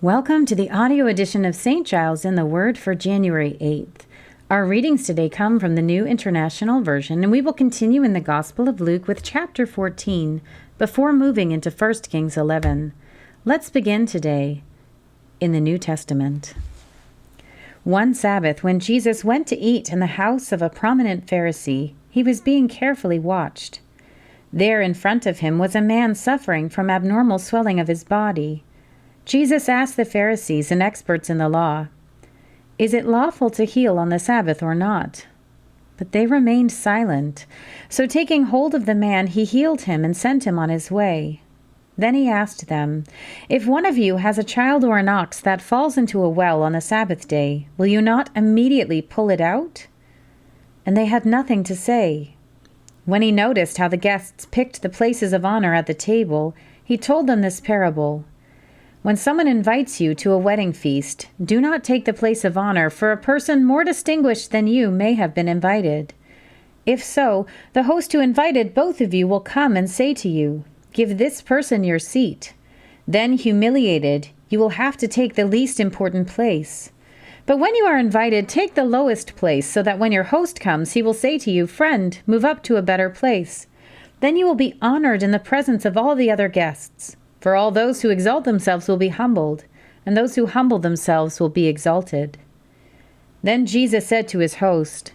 Welcome to the audio edition of St. Giles in the Word for January 8th. Our readings today come from the New International Version, and we will continue in the Gospel of Luke with chapter 14 before moving into 1 Kings 11. Let's begin today in the New Testament. One Sabbath, when Jesus went to eat in the house of a prominent Pharisee, he was being carefully watched. There in front of him was a man suffering from abnormal swelling of his body. Jesus asked the Pharisees and experts in the law, "Is it lawful to heal on the Sabbath or not?" But they remained silent. So taking hold of the man, he healed him and sent him on his way. Then he asked them, "If one of you has a child or an ox that falls into a well on the Sabbath day, will you not immediately pull it out?" And they had nothing to say. When he noticed how the guests picked the places of honor at the table, he told them this parable. When someone invites you to a wedding feast, do not take the place of honor, for a person more distinguished than you may have been invited. If so, the host who invited both of you will come and say to you, "Give this person your seat." Then, humiliated, you will have to take the least important place. But when you are invited, take the lowest place, so that when your host comes, he will say to you, "Friend, move up to a better place." Then you will be honored in the presence of all the other guests. For all those who exalt themselves will be humbled, and those who humble themselves will be exalted. Then Jesus said to his host,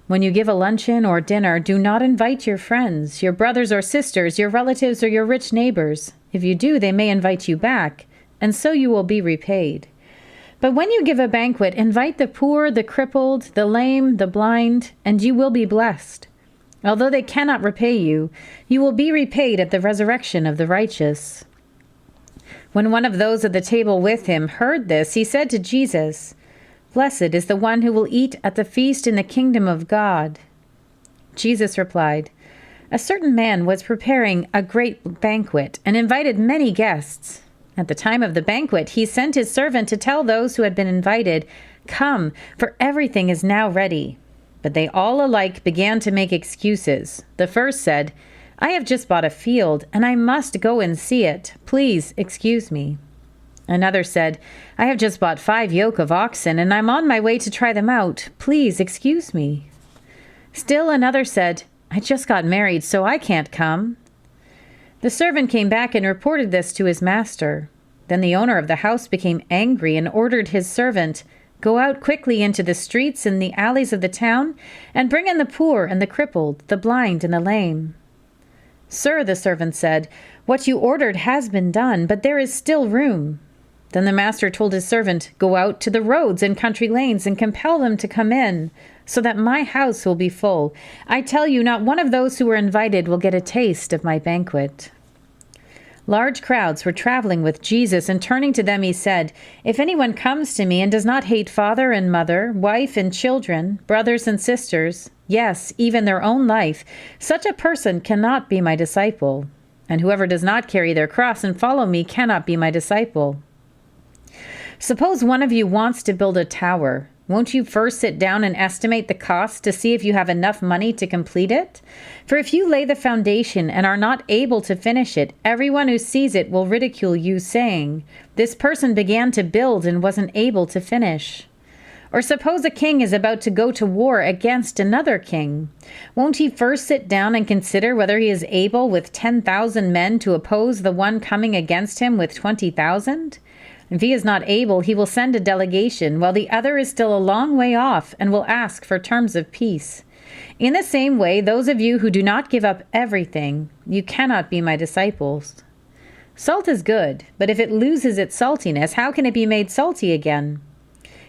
"When you give a luncheon or dinner, do not invite your friends, your brothers or sisters, your relatives or your rich neighbors. If you do, they may invite you back, and so you will be repaid. But when you give a banquet, invite the poor, the crippled, the lame, the blind, and you will be blessed. Although they cannot repay you, you will be repaid at the resurrection of the righteous." When one of those at the table with him heard this, he said to Jesus, "Blessed is the one who will eat at the feast in the kingdom of God." Jesus replied, "A certain man was preparing a great banquet and invited many guests. At the time of the banquet, he sent his servant to tell those who had been invited, 'Come, for everything is now ready.' But they all alike began to make excuses. The first said, 'I have just bought a field, and I must go and see it. Please excuse me.' Another said, 'I have just bought 5 yoke of oxen, and I'm on my way to try them out. Please excuse me.' Still another said, 'I just got married, so I can't come.' The servant came back and reported this to his master. Then the owner of the house became angry and ordered his servant, 'Go out quickly into the streets and the alleys of the town, and bring in the poor and the crippled, the blind and the lame.' 'Sir,' the servant said, 'what you ordered has been done, but there is still room.' Then the master told his servant, 'Go out to the roads and country lanes and compel them to come in, so that my house will be full. I tell you, not one of those who were invited will get a taste of my banquet.' Large crowds were traveling with Jesus, and turning to them he said, 'If anyone comes to me and does not hate father and mother, wife and children, brothers and sisters, yes, even their own life, such a person cannot be my disciple. And whoever does not carry their cross and follow me cannot be my disciple. Suppose one of you wants to build a tower. Won't you first sit down and estimate the cost to see if you have enough money to complete it? For if you lay the foundation and are not able to finish it, everyone who sees it will ridicule you, saying, 'This person began to build and wasn't able to finish.' Or suppose a king is about to go to war against another king. Won't he first sit down and consider whether he is able with 10,000 men to oppose the one coming against him with 20,000? If he is not able, he will send a delegation, while the other is still a long way off and will ask for terms of peace. In the same way, those of you who do not give up everything, you cannot be my disciples. Salt is good, but if it loses its saltiness, how can it be made salty again?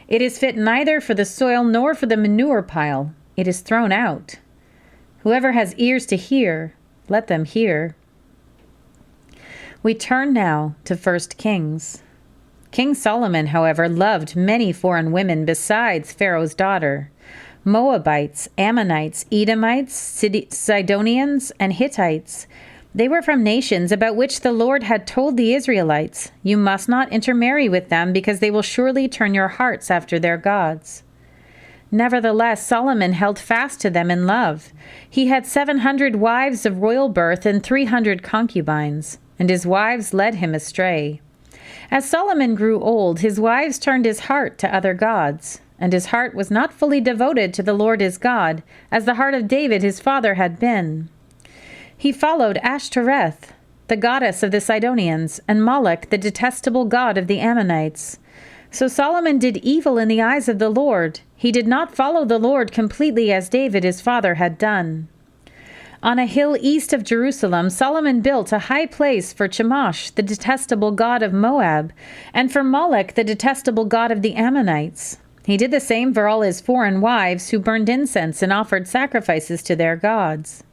It is fit neither for the soil nor for the manure pile. It is thrown out. Whoever has ears to hear, let them hear." We turn now to 1 Kings. King Solomon, however, loved many foreign women besides Pharaoh's daughter: Moabites, Ammonites, Edomites, Sidonians, and Hittites. They were from nations about which the Lord had told the Israelites, "You must not intermarry with them, because they will surely turn your hearts after their gods." Nevertheless, Solomon held fast to them in love. He had 700 wives of royal birth and 300 concubines, and his wives led him astray. As Solomon grew old, his wives turned his heart to other gods, and his heart was not fully devoted to the Lord his God, as the heart of David his father had been. He followed Ashtoreth, the goddess of the Sidonians, and Moloch, the detestable god of the Ammonites. So Solomon did evil in the eyes of the Lord. He did not follow the Lord completely as David his father had done. On a hill east of Jerusalem, Solomon built a high place for Chemosh, the detestable god of Moab, and for Moloch, the detestable god of the Ammonites. He did the same for all his foreign wives who burned incense and offered sacrifices to their gods.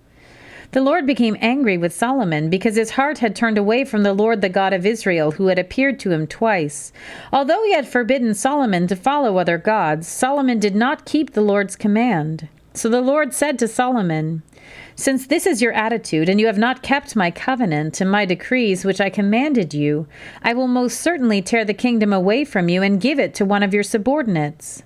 The Lord became angry with Solomon because his heart had turned away from the Lord, the God of Israel, who had appeared to him twice. Although he had forbidden Solomon to follow other gods, Solomon did not keep the Lord's command. So the Lord said to Solomon, "Since this is your attitude, and you have not kept my covenant and my decrees which I commanded you, I will most certainly tear the kingdom away from you and give it to one of your subordinates.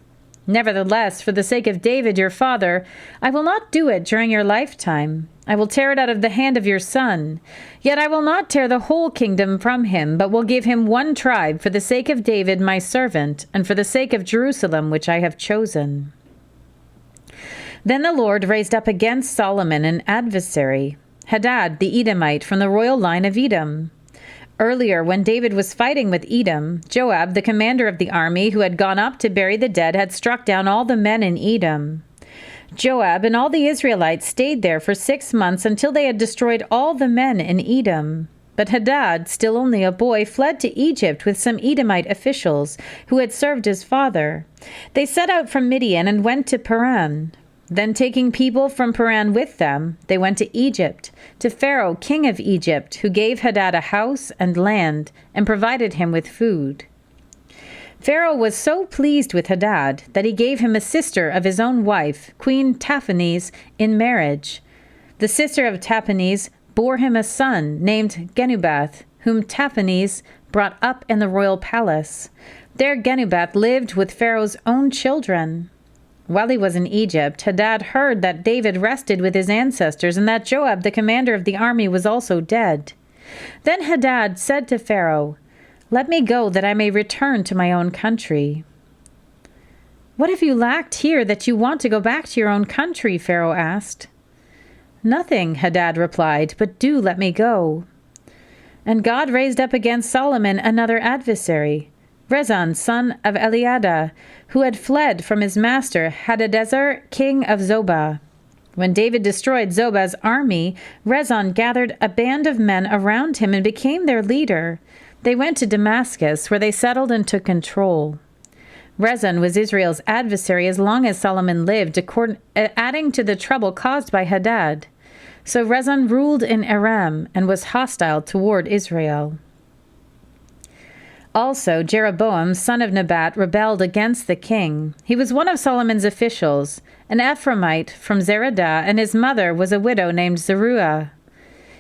Nevertheless, for the sake of David your father, I will not do it during your lifetime. I will tear it out of the hand of your son. Yet I will not tear the whole kingdom from him, but will give him one tribe for the sake of David my servant, and for the sake of Jerusalem which I have chosen." Then the Lord raised up against Solomon an adversary, Hadad the Edomite, from the royal line of Edom. Earlier, when David was fighting with Edom, Joab, the commander of the army who had gone up to bury the dead, had struck down all the men in Edom. Joab and all the Israelites stayed there for 6 months until they had destroyed all the men in Edom. But Hadad, still only a boy, fled to Egypt with some Edomite officials who had served his father. They set out from Midian and went to Paran. Then, taking people from Paran with them, they went to Egypt, to Pharaoh, king of Egypt, who gave Hadad a house and land and provided him with food. Pharaoh was so pleased with Hadad that he gave him a sister of his own wife, Queen Tahpenes, in marriage. The sister of Tahpenes bore him a son named Genubath, whom Tahpenes brought up in the royal palace. There Genubath lived with Pharaoh's own children. While he was in Egypt, Hadad heard that David rested with his ancestors and that Joab, the commander of the army, was also dead. Then Hadad said to Pharaoh, "Let me go that I may return to my own country." "What have you lacked here that you want to go back to your own country?" Pharaoh asked. "Nothing," Hadad replied, "but do let me go." And God raised up against Solomon another adversary, Rezon, son of Eliada, who had fled from his master Hadadezer, king of Zobah. When David destroyed Zobah's army, Rezon gathered a band of men around him and became their leader. They went to Damascus, where they settled and took control. Rezon was Israel's adversary as long as Solomon lived, adding to the trouble caused by Hadad. So Rezon ruled in Aram and was hostile toward Israel. Also, Jeroboam, son of Nebat, rebelled against the king. He was one of Solomon's officials, an Ephraimite from Zeradah, and his mother was a widow named Zeruiah.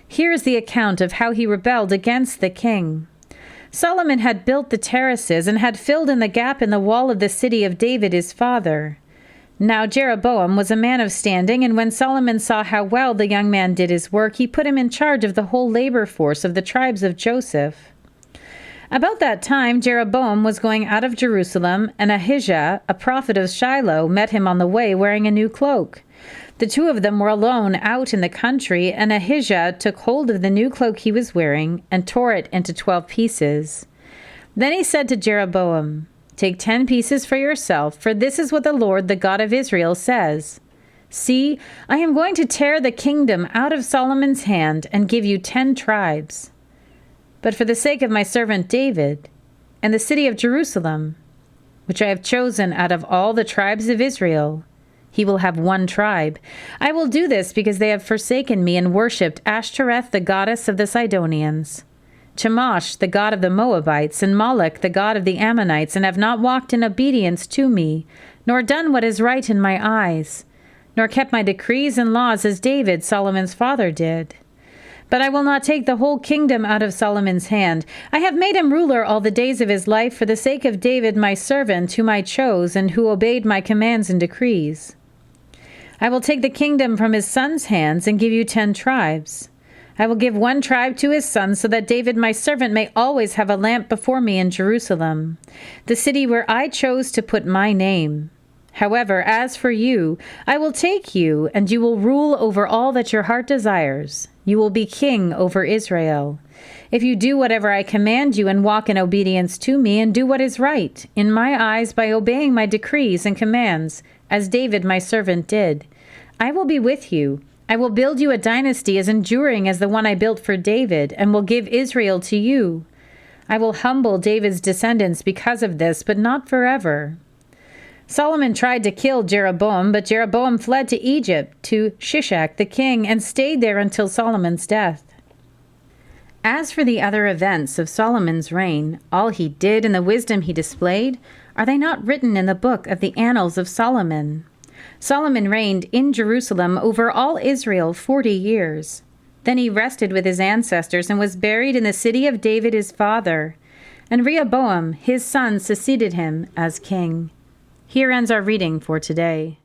Here is the account of how he rebelled against the king. Solomon had built the terraces and had filled in the gap in the wall of the city of David his father. Now Jeroboam was a man of standing, and when Solomon saw how well the young man did his work, he put him in charge of the whole labor force of the tribes of Joseph. About that time, Jeroboam was going out of Jerusalem, and Ahijah, a prophet of Shiloh, met him on the way wearing a new cloak. The two of them were alone out in the country, and Ahijah took hold of the new cloak he was wearing and tore it into 12 pieces. Then he said to Jeroboam, "Take 10 pieces for yourself, for this is what the Lord, the God of Israel, says. See, I am going to tear the kingdom out of Solomon's hand and give you 10 tribes. But for the sake of my servant David and the city of Jerusalem, which I have chosen out of all the tribes of Israel, he will have 1 tribe. I will do this because they have forsaken me and worshipped Ashtoreth, the goddess of the Sidonians, Chemosh, the god of the Moabites, and Moloch, the god of the Ammonites, and have not walked in obedience to me, nor done what is right in my eyes, nor kept my decrees and laws as David, Solomon's father, did. But I will not take the whole kingdom out of Solomon's hand. I have made him ruler all the days of his life for the sake of David my servant, whom I chose, and who obeyed my commands and decrees. I will take the kingdom from his son's hands and give you 10 tribes. I will give one tribe to his son, so that David my servant may always have a lamp before me in Jerusalem, the city where I chose to put my name. However, as for you, I will take you, and you will rule over all that your heart desires. You will be king over Israel. If you do whatever I command you and walk in obedience to me and do what is right in my eyes by obeying my decrees and commands, as David my servant did, I will be with you. I will build you a dynasty as enduring as the one I built for David, and will give Israel to you. I will humble David's descendants because of this, but not forever. Solomon tried to kill Jeroboam, but Jeroboam fled to Egypt, to Shishak the king, and stayed there until Solomon's death. As for the other events of Solomon's reign, all he did and the wisdom he displayed, are they not written in the book of the Annals of Solomon? Solomon reigned in Jerusalem over all Israel 40 years. Then he rested with his ancestors and was buried in the city of David his father. And Rehoboam, his son, succeeded him as king. Here ends our reading for today.